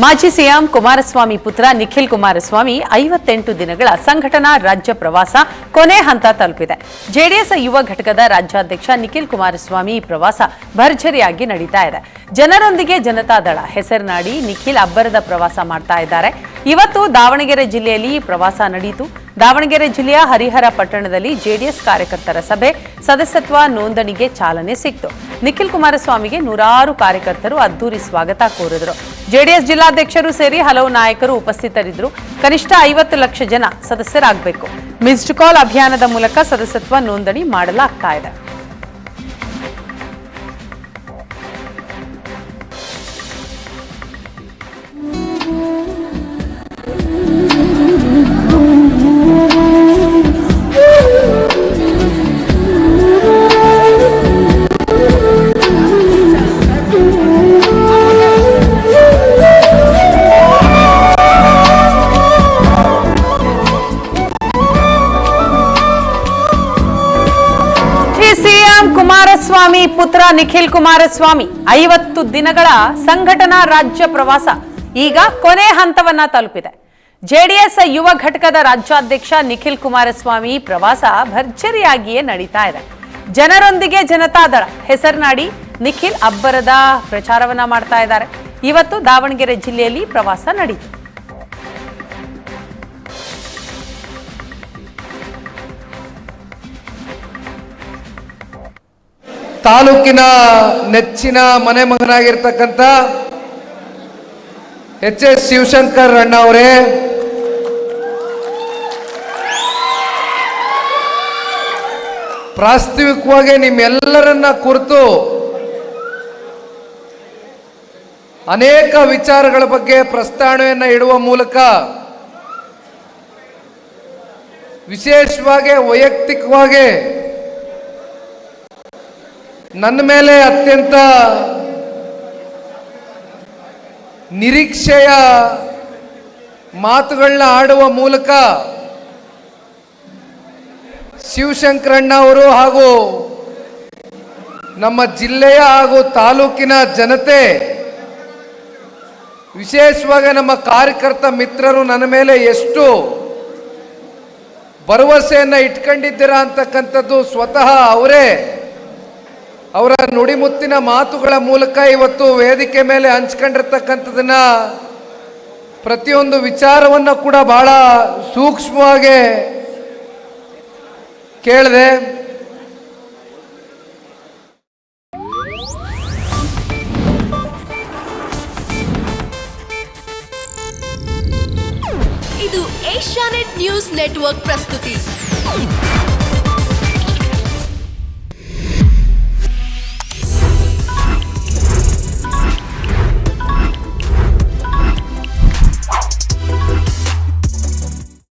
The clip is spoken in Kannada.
ಮಾಜಿ ಸಿಎಂ ಕುಮಾರಸ್ವಾಮಿ ಪುತ್ರ ನಿಖಿಲ್ ಕುಮಾರಸ್ವಾಮಿ 58 ದಿನಗಳ ಸಂಘಟನಾ ರಾಜ್ಯ ಪ್ರವಾಸ ಕೊನೆ ಹಂತ ತಲುಪಿದೆ. ಜೆಡಿಎಸ್ ಯುವ ಘಟಕದ ರಾಜ್ಯಾಧ್ಯಕ್ಷ ನಿಖಿಲ್ ಕುಮಾರಸ್ವಾಮಿ ಪ್ರವಾಸ ಭರ್ಜರಿಯಾಗಿ ನಡೀತಾ ಇದೆ. ಜನರೊಂದಿಗೆ ಜನತಾದಳ ಹೆಸರಿನಾಡಿ ನಿಖಿಲ್ ಅಬ್ಬರದ ಪ್ರವಾಸ ಮಾಡ್ತಾ ಇದ್ದಾರೆ. ಇವತ್ತು ದಾವಣಗೆರೆ ಜಿಲ್ಲೆಯಲ್ಲಿ ಪ್ರವಾಸ ನಡೆಯಿತು. ದಾವಣಗೆರೆ ಜಿಲ್ಲೆಯ ಹರಿಹರ ಪಟ್ಟಣದಲ್ಲಿ ಜೆಡಿಎಸ್ ಕಾರ್ಯಕರ್ತರ ಸಭೆ ಸದಸ್ಯತ್ವ ನೋಂದಣಿಗೆ ಚಾಲನೆ ಸಿಕ್ತು. ನಿಖಿಲ್ ಕುಮಾರಸ್ವಾಮಿಗೆ ನೂರಾರು ಕಾರ್ಯಕರ್ತರು ಅದ್ದೂರಿ ಸ್ವಾಗತ ಕೋರಿದರು. ಜೆಡಿಎಸ್ ಜಿಲ್ಲಾಧ್ಯಕ್ಷರು ಸೇರಿ ಹಲವು ನಾಯಕರು ಉಪಸ್ಥಿತರಿದ್ದರು. ಕನಿಷ್ಠ 50 ಲಕ್ಷ ಜನ ಸದಸ್ಯರಾಗಬೇಕು. ಮಿಸ್ಡ್ ಕಾಲ್ ಅಭಿಯಾನದ ಮೂಲಕ ಸದಸ್ಯತ್ವ ನೋಂದಣಿ ಮಾಡಲಾಗ್ತಾ ಇದೆ. ಕುಮಾರಸ್ವಾಮಿ ಪುತ್ರ ನಿಖಿಲ್ ಕುಮಾರಸ್ವಾಮಿ 50 ದಿನಗಳ ಸಂಘಟನಾ ರಾಜ್ಯ ಪ್ರವಾಸ ಈಗ ಕೊನೆ ಹಂತವನ್ನ ತಲುಪಿದೆ. ಜೆಡಿಎಸ್ ಯುವ ಘಟಕದ ರಾಜ್ಯಾಧ್ಯಕ್ಷ ನಿಖಿಲ್ ಕುಮಾರಸ್ವಾಮಿ ಪ್ರವಾಸ ಭರ್ಜರಿಯಾಗಿಯೇ ನಡೀತಾ ಇದೆ. ಜನರೊಂದಿಗೆ ಜನತಾದಳ ಹೆಸರಿನಾಡಿ ನಿಖಿಲ್ ಅಬ್ಬರದ ಪ್ರಚಾರವನ್ನ ಮಾಡ್ತಾ ಇದ್ದಾರೆ. ಇವತ್ತು ದಾವಣಗೆರೆ ಜಿಲ್ಲೆಯಲ್ಲಿ ಪ್ರವಾಸ ನಡೆಯಿತು. ತಾಲೂಕಿನ ನೆಚ್ಚಿನ ಮನೆ ಮಗನಾಗಿರ್ತಕ್ಕಂಥ ಎಚ್.ಎಸ್. ಶಿವಶಂಕರ್ ಅಣ್ಣ ಅವರೇ, ಪ್ರಾಸ್ತಾವಿಕವಾಗಿ ನಿಮ್ಮೆಲ್ಲರನ್ನ ಕುರಿತು ಅನೇಕ ವಿಚಾರಗಳ ಬಗ್ಗೆ ಪ್ರಸ್ತಾವನೆಯನ್ನು ಇಡುವ ಮೂಲಕ ವಿಶೇಷವಾಗಿ ವೈಯಕ್ತಿಕವಾಗಿ ನನ್ನ ಮೇಲೆ ಅತ್ಯಂತ ನಿರೀಕ್ಷೆಯ ಮಾತುಗಳನ್ನ ಆಡುವ ಮೂಲಕ ಶಿವಶಂಕರಣ್ಣ ಅವರು ಹಾಗೂ ನಮ್ಮ ಜಿಲ್ಲೆಯ ಹಾಗೂ ತಾಲೂಕಿನ ಜನತೆ, ವಿಶೇಷವಾಗಿ ನಮ್ಮ ಕಾರ್ಯಕರ್ತ ಮಿತ್ರರು ನನ್ನ ಮೇಲೆ ಎಷ್ಟು ಭರವಸೆಯನ್ನು ಇಟ್ಕೊಂಡಿದ್ದೀರಾ ಅಂತಕ್ಕಂಥದ್ದು ಸ್ವತಃ ಅವರ ನುಡಿಮುತ್ತಿನ ಮಾತುಗಳ ಮೂಲಕ ಇವತ್ತು ವೇದಿಕೆ ಮೇಲೆ ಹಂಚ್ಕೊಂಡಿರ್ತಕ್ಕಂಥದನ್ನ ಪ್ರತಿಯೊಂದು ವಿಚಾರವನ್ನು ಕೂಡ ಬಹಳ ಸೂಕ್ಷ್ಮವಾಗಿ ಕೇಳಿದೆ. ಇದು ಏಷ್ಯಾನೆಟ್ ನ್ಯೂಸ್ ನೆಟ್ವರ್ಕ್ ಪ್ರಸ್ತುತಿ.